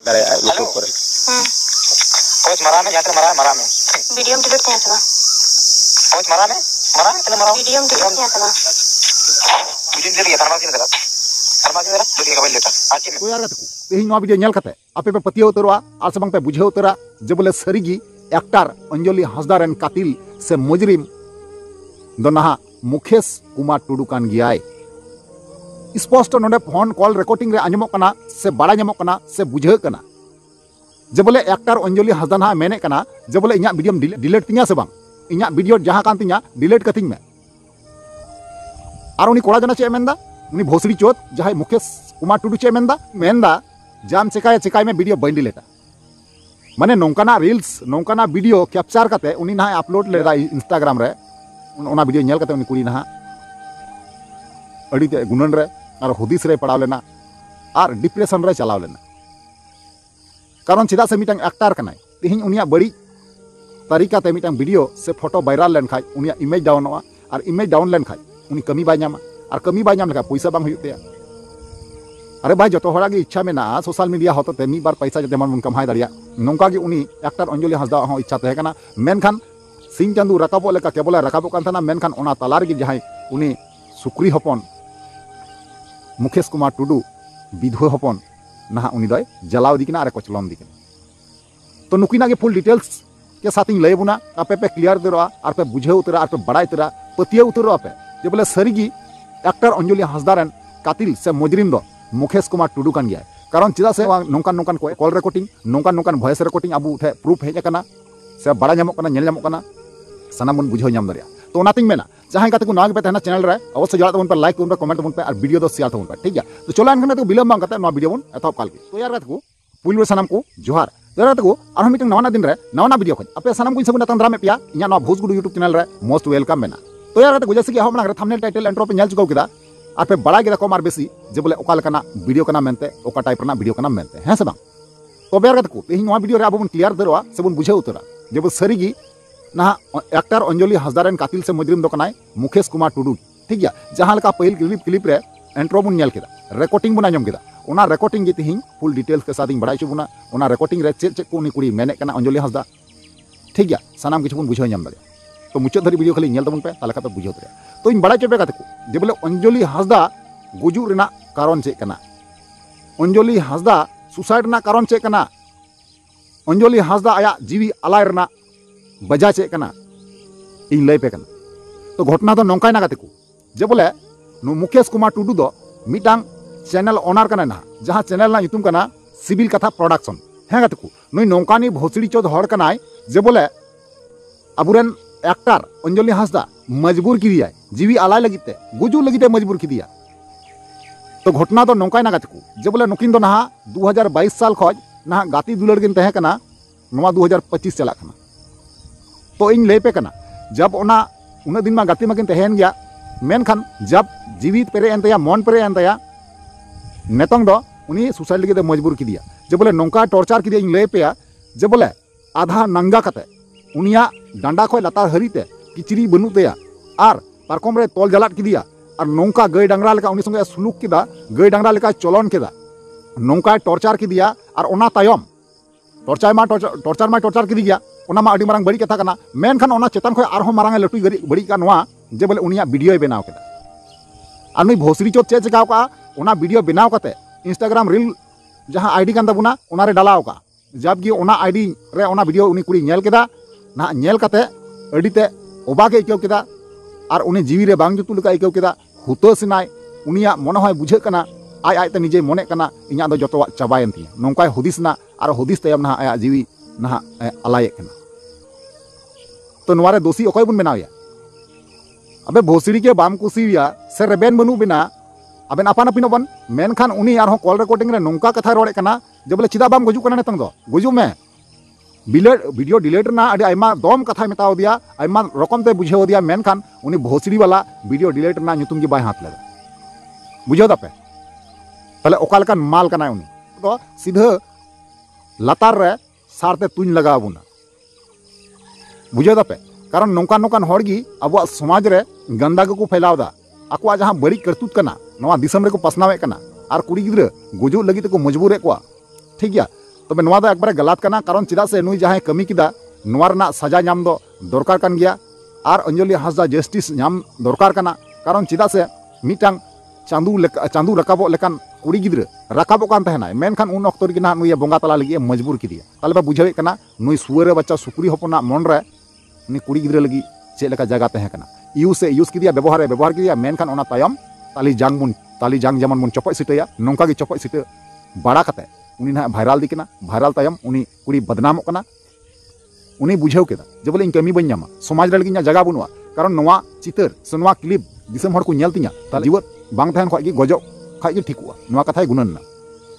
YouTube पर coach मरा में जाकर मरा में वीडियो में डिलीट किया था कोच मरा में वीडियो में डिलीट किया था वीडियो डिलीट किया था थर्माजी मेरा वीडियो का लेटर आज में तो यार कते तेहिं नवा वीडियो नेल कते आपे पे पतियो उतरवा आर से बांग पे बुझे उतरा जे बोले सरीगी एक्टर अंजलि हांसदा रेन कातिल से मुजरिम दो नहा मुकेश कुमार टुडू कान गियाय स्पष्ट नोडे फोन कॉल रिकॉर्डिंग रे आंजमोक कना से बाड़ा ᱧᱟᱢᱚᱜ कना से बुझे कना जे बोले एक्टर अंजलि हांसदा ना मेने कना जे बोले इᱧᱟ वीडियो डिलीट तिᱧा से बांग इᱧा वीडियो जहां कान तिᱧा डिलीट कतिኝ में आर उनी कोड़ा जना चे मेंदा उनी भोसड़ी चोत जहां मुकेश कुमार टुडू चे मेंदा जाम चिकाय में वीडियो बंद डिलीटा माने नोंकाना रील्स नोंकाना वीडियो कैप्चर करते उनी ना अपलोड लेदा इंस्टाग्राम रे उना वीडियो नेल करते उनी कुड़ी ना अड़ीते गुणन रे और हुदिस रे पड़ाव लेना और डिप्रेशन रे चलाव लेना कारण चिदा से मिटंग एक्टर कनाय तिहिं उनिया बड़ी तरीका ते मिटंग वीडियो से फोटो वायरल लेन खाय उनिया इमेज डाउनवा और इमेज डाउन लेन खाय उनी कमी बाय ᱧᱟᱢᱟ और कमी बाय ᱧᱟᱢ लेखा पैसा बांग हुयुग तेया अरे भाई जो हड़ा इच्छा में सोशल मीडिया होते मी बार पैसा जते मन कमाई दाड़िया नौका उनी एक्टर अंजलि हांसदा हो इच्छा तहे कना मेनखान सिंह चांदू रकाबो लेका केवल रकाबो कान थाना मेनखान ओना तालार गे जहां उनी सुक्री हपन मुकेश कुमार टुडू विधवा हपन ना उनी दय जलाव दिकना अरे कोचलम दिकना तो नुकिना के फुल डिटेल्स के साथ लय बुना आपे पे क्लियर दरवा और पे बुझे उतरा और पे बड़ाई उतरा पतिया उतरा पे जे बोले सरीगी एक्टर अंजलि हांसदा रेन कातिल से मुजरिम दो मुकेश कुमार टुडू कान गया कारण चिदा से नौकान नौकान कॉल रिकॉर्डिंग नौकान नौकान वॉइस रिकॉर्डिंग अब ठे प्रूफ हेज कना से बड़ा ᱧᱟᱢᱚᱜ कना नेल ᱧᱟᱢᱚᱜ कना सानाम बन बुझाव ᱧᱟᱢ दारिया तो ओनातिंग मेना जहां काते को नाग पे तहना चैनल रे अवश्य जड़ा तबन पे लाइक तबन पे कमेंट तबन पे और वीडियो दो शेयर तबन पे ठीक है तो चलो अनखन तो बिलम बांग काते नो वीडियो बन एतहब काल के तो यार काते को पुलवे सानाम को जोहार यार काते को आरो मिटिंग नवाना दिन रे नवाना वीडियो खन आपे सानाम को सबन तंद्रा में पिया इना नो भोजगुडू यूट्यूब चैनल रे मोस्ट वेलकम मेना तो यार काते को जैसे कि हम रे थंबनेल टाइटल इंट्रो पे नेल चुकाव किदा और पे बड़ा गिरा कम और बेसी जे बोले ओका लेकाना वीडियो कना मेनते ओका टाइप रना वीडियो कना मेनते हैं से बांग तो बेर कत को तेहिं नवा वीडियो रे अब बन क्लियर दरवा से बन बुझे उतरा जे बो सरीगी ना एक्टर अंजलि हांसदा रेन कातिल से मुजरिम दो कनाय मुकेश कुमार टुडू ठीक गया जहां लेका पहिल क्लिप रे एंट्रो बन नेल केदा रिकॉर्डिंग बन आंजम केदा ओना रिकॉर्डिंग गे तेहिं फुल डिटेल्स के साथ इन बड़ा चुबुना ओना रिकॉर्डिंग रे चेक को उनी कुड़ी मेने कना अंजलि हांसदा ठीक गया सानाम किछु बन बुझे ᱧᱟᱢ दारे तो मुचाद धरी वीडियो खाली नेल तबन पे ताले पे बुझे उतरा तो इन बड़ा चेपे काते को जे बोले अंजलि हांसदा गुजू रेना कारण चेक कना अंजलि हांसदा सुसाइड ना कारण चेक कना अंजलि हांसदा आया जीवी अलाय रेना बजा चेक कना इन लय पे कना तो घटना तो नौकाय ना काते को जे बोले मुकेश कुमार टुडू दो मिटांग चैनल ओनर कना ना जहां चैनल ना युतुम कना सिविल कथा प्रोडक्शन है काते को नई नौकानी भोसड़ी चोद हड़ कनाय जे बोले अबुरेन एक्टर अंजलि हांसदा मजबूर की दिया जीवी अलाय लगिते गुजू लगिते मजबूर की दिया तो घटना तो नौकाय ना गाते को जे बोले नुकिन दो नहा 2022 साल खज नहा गाती दुलड़ गिन तहे कना नवा 2025 चला कना तो इन लय पे कना जब ओना उन दिन मा गाती माकिन तहेन गया मेनखान जब जीवित पेरे एन तया मन पेरे एन तया नेतंग दो उनी सुसाइड लगे मजबूर की दिया जे बोले नौका टॉर्चर की दिया इन लय पे जे बोले आधा नंगा कते उनिया डांडा खय लातार हरीते किचरी बनु तया और पारकम रे तोल जलाट की दिया और नौका गई डांगरा लेका उनी संगे सुलूक किदा गई डांगरा लेका चलन किदा नौका टॉर्चर की दिया और ओना तायम टॉर्चर की दिया ओना मा अडी मारंग बड़ी कथा कना मेनखान ओना चेतन खय आरहो मारंग लटुई गरी बड़ी का नोआ जे बोले उनिया वीडियो बनाव केदा और नुई भोसरी चोत चे चिकाव का ओना वीडियो बनाव कते इंस्टाग्राम रील जहां आईडी कान ताबुना ओना रे डालाव का जबकि ओना आईडी रे ओना वीडियो उनी कुड़ी नेल केदा ना नेल कते अडीते ओबागे इकव केदा और उनी जीवी रे बांग जुतु लेका इकव केदा हुतोसनाय उनिया मन होय बुझे कना आय आयते निजे मने कना इᱧा दो जतवा चाबायन ती नौकाय हुदिसना और हुदिस तयम ना आया जीवी ना अलाय कना तो नवारे दोषी ओकय बन बनावया अबे भोसड़ी के बाम कुसिया से रेबेन बनु बिना अबेन अपान अपिन बन मेनखान उनी आर कॉल रिकॉर्डिंग रे नौका कथा रोड़े कना जे बोले चिदा बाम गजु कना नेतंग दो गजु में वीडियो डिलीट ना अड़ी आयमा दम कथा मेताव दिया आयमा रकम ते बुझेव दिया मेनखान उनी भोसड़ी वाला वीडियो डिलीट ना नुतुम गे बाय हाथ लेदा बुझेव दापे ताले ओकालकान माल कना उनी तो सीधा लातार रे सारते तुñ लगाव बुना बुझेव दापे कारण नौका नौकान हड़गी अब समाज रे गंदा को फैलाव दा आकवा जहां बड़ी करतूत कना नवा दिसम रे को पसनावे कना और कुड़ी गिद्रा गुजु लगी को मजबूर को ठीक गया तबे नोआ दो एकबारे गलत कना कारण चिदा से नुई जहां कमी किदा नोआ रना सजा नाम दो दरकार कान गया और अंजलि हांसदा जस्टिस नाम दरकार कना कारण चिदा से मिटांग चांदू रकाबो लेकान कुड़ी गिद्र रकाबो कान तहना मेनखान उन अक्तो रे ना नुई बोंगा तला लगी मजबूर किदिया ताले बुझावे कना नुई सुअर बच्चा सुकुरी हपना मन रे उनी कुड़ी गिद्र लगी चेक लेका जगह तहे कना यूज किदिया व्यवहार किदिया मेनखान ओना तायम ताली जांग जेमन बन चपय सिटया नोंका गे चपय सिट बाड़ा कते उनी ना भाइराल दी कना भाइराल तायम उनी कुड़ी बदनामो कना उनी बुझाव केदा जे बोले इन कमी बन नामा समाज रे लगी जगह बनुआ कारण नोआ चितर से नोआ क्लिप दिसम हर को नेल तिया ताले जीवत बांग तहन खय गे गजो खय गे ठिकुआ नोआ कथाय गुणन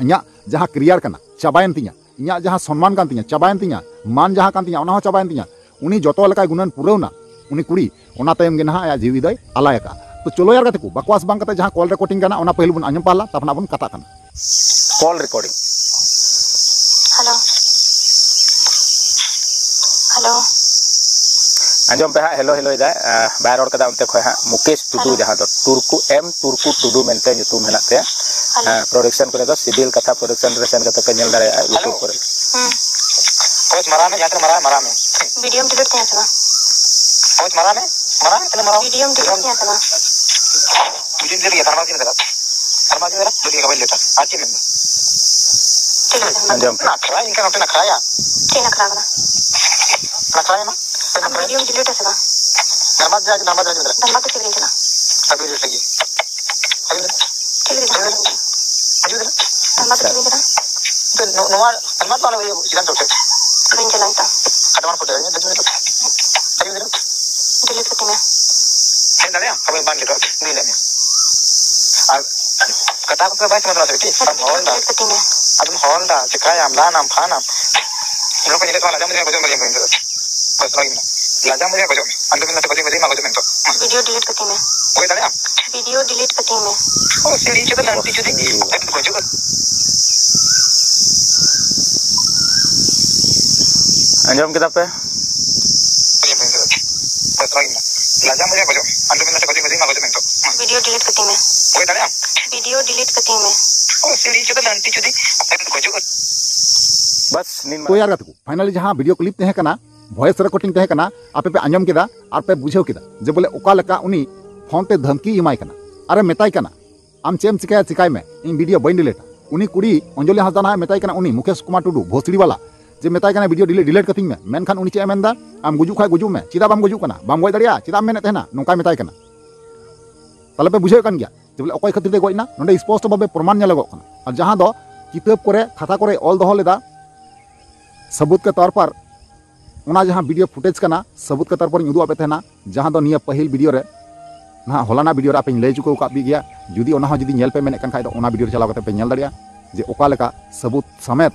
इया जहां क्रियर कना चाबायन तिया इया जहां सम्मान कान तिया चाबायन तिया मान जहां कान तिया ओना हो चाबायन तिया उनी जतो लका गुणन पुरौना उनी कुड़ी ओना तायम गे ना आया जीवी दय आलायका तो चलो यार कते को बकवास बांग कते जहां कॉल रिकॉर्डिंग कना ओना पहले बन आंजम पाला तपना बन कथा कना कॉल रिकॉर्डिंग हेलो हेलो आंजम पे हेलो हेलो इदा बाय रोड कदा उनते खय हा मुकेश टुडू जहां दो तुर्कू टुडू मेनते ᱧᱩᱛᱩᱢ हेना ते प्रोडक्शन करे दो सिविल कथा प्रोडक्शन रे सेन कते पे नेल दारे यूट्यूब पर कोच मरा में जाते मरा में वीडियो में डिलीट किया था कोच मरा तने मरा वीडियो में डिलीट किया था वीडियो दे दिया थर्मा की मेरा दुनिया का लेता आके में आंजम ना खरा इनका नोटे ना खराया के ना खरा ना हम वीडियो में डिलीट था नमक जाके धर्मा के सिविल था अभी लगी धर्मा के सिविल था तो नोवा नमक वाला ये सिद्धांत होते कहीं चला था खटवान फोटो है डिलीट करती मैं है ना खबर बांध लेकर नहीं लेने और कथा को बात समझ रहा था कि हम हॉल दा करती मैं अब हॉल दा चिकाया हम लाना हम खाना लोग को ये तो लाजा मुझे बजो बस लगी लाजा मुझे बजो अंदर में तो बजो मां बजो तो वीडियो डिलीट करती मैं कोई दाने वीडियो डिलीट करती मैं ओ सीढ़ी चुका लंटी चुदी बजो अंजम किताब पे बस लगी लाजा मुझे बजो अंदर में तो बजो मां बजो तो वीडियो डिलीट करती मैं कोई दाने वीडियो डिलीट करती मैं ओ सीढ़ी चुका लंटी चुदी बजो बस नीन तो यार गत को फाइनली जहां वीडियो क्लिप तहे कना वॉइस रिकॉर्डिंग तहे कना आपे पे आंजम केदा आर पे बुझाव केदा जे बोले ओका लका उनी फोन पे धमकी इमाय कना अरे मेताय कना आम चेम चिकाय में इन वीडियो बइन डिलीट उनी कुड़ी अंजलि हांसदा ना मेताय कना उनी मुकेश कुमार टुडू भोसड़ी वाला जे मेताय कना वीडियो डिलीट कथिंग में मेनखान उनी चे मेनदा आम गुजु खाय गुजु में चिदा बाम गुजु कना बाम गय दरिया चिदा मेने तहना नोका मेताय कना ताले पे बुझाव कन गया जे बोले ओकय खातिर ते गयना नोंडे स्पष्ट भाबे प्रमाण नेलगो कना और जहां दो किताब करे खाता करे ऑल दहो लेदा सबूत के तौर पर उना जहां वीडियो फुटेज कना सबूत के तौर पर उदुआ पे थेना जहां दो निया पहिल वीडियो रे ना होलाना वीडियो रे आपे लय चुको का भी गया जुदी ओना हो जुदी नेल पे मेने कन खाय दो ओना वीडियो चलाव कते पे नेल दरिया जे ओका लेका सबूत समेत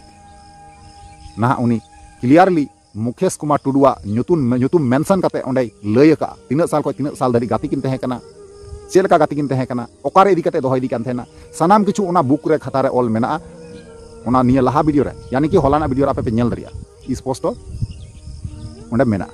ना उनी क्लियरली मुकेश कुमार टुडुआ ᱧᱩᱛᱩᱢ मेंशन कते ओंडे लय का तीन साल को 3 साल धरी गाती किन तहे कना चेलका गाती किन तहे कना ओकारे इदी कते दोहय दी कान थेना सनाम किछु ओना बुक रे खाता रे ऑल मेना ओना निया लहा वीडियो रे यानी कि होलाना वीडियो रे आपे पे नेल दरिया स्पष्ट ओंडे मेना